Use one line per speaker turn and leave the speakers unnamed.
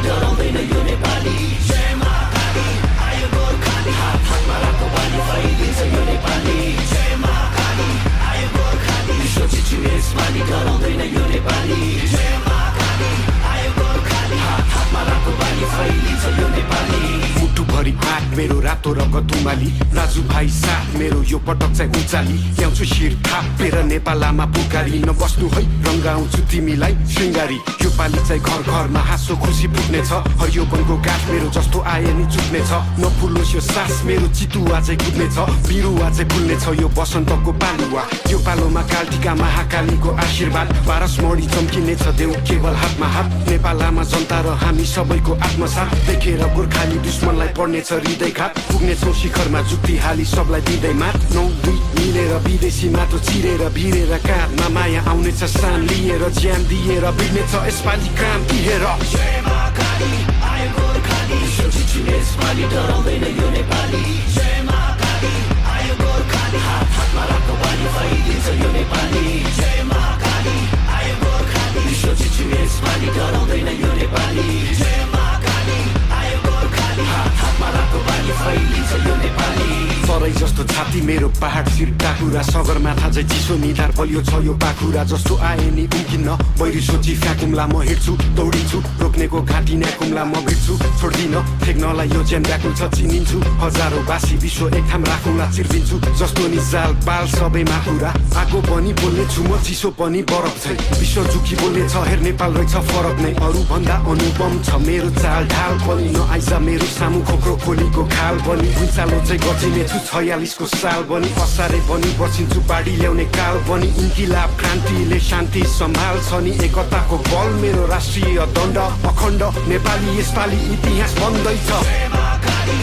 डराउँदैन यो नेपाली जय मा काली आयो गोर्खाली हात हातमा रातो बाली फैलिन्छ यो नेपाली जय मा काली आयो गोर्खाली विश्व चिच्छु यसपालि डराउँदैन यो नेपाली जय मा काली आयो गोर्खाली हात हातमा रातो बाली फैलिन्छ यो नेपाली
मुटुभरि भात मेरो रातो रगत उमाली दाजुभाइ साथ मेरो यो पटक चाहिँ उचाली ल्याउँछु शिर थापेर नेपालमा पुकारी नबस्नु है रङ्गाउँछु तिमीलाई शृङ्गारी यो पालि चाहिँ घर घरमा हाँसो खुसी फुट्नेछ हरियो वनको गाछ मेरो जस्तो आए नि चुक्नेछ नफुलोस् यो सास मेरो चितुवा चाहिँ कुद्नेछ बिरुवा चाहिँ फुल्नेछ यो बसन्तको पालुवा यो पालोमा कालटिका महाकालीको आशीर्वाद पारसमणि चम्किनेछ देऊ केवल हातमा हात नेपालमा जनता र हामी सबैको आत्मसाथ देखेर गोर्खाली दुश्मनलाई पर्नेछ हृदयघात पुग्नेछौँ शिखरमा जुक्ति हाली सबलाई दिँदै मात 9-2 मिलेर विदेशी माटो चिरेर भिरेर काँधमा माया आउनेछ सान लिएर ज्यान दिएर बिग्नेछ यसपालि काम तिहेर
जय मा काली आयो गोर्खाली सोचिछु यसपालि डराउँदैन यो नेपाली जय मा काली आयो गोर्खाली हात हातमा रातो बाली फैलिन्छ यो नेपाली जय मा काली आयो गोर्खाली सोचिछु यसपालि डराउँदैन यो नेपाली जय मा काली आयो गोर्खाली हात हातमा रातो बाली फैलिन्छ यो नेपाली
सरै जस्तो छाती मेरो पहाड शिर टाकुरा सगरमाथा चाहिँ चिसो निधार बलियो छ यो पाखुरा जस्तो आए नि उम्किन्न बैरी सोची फ्याकुम्ला म हिँड्छु दौडिन्छु रोक्नेको घाँटी न्याकुम्ला म भिड्छु छोड्दिन फेक्नलाई यो ज्यान व्याकुल छ चिनिन्छु हजारौँ बासी विश्व एक ठाम राखुँला चिर्दिन्छु जस्तो नि जाल बाल सबैमा कुरा आगो पनि बोल्ने छु म चिसो पनि बरफ चाहिँ विश्व जुखी बोल्ने छ हेर नेपाल रहेछ फरक नै अरू भन्दा अनुपम छ मेरो चाल ढाल पनि नआइज मेरो सामु खोक्रो खोलीको खाल पनि भुइँचालो चाहिँ गचिने छु 46 को साल बनी असारे बनी बसिन्छु बाढी ल्याउने काल बनी इन्किलाब क्रान्तिले शान्ति सम्हाल्छ नि एकताको बल मेरो राष्ट्रिय दण्ड अखण्ड नेपाली यसपालि इतिहास बन्दैछ
जय मा काली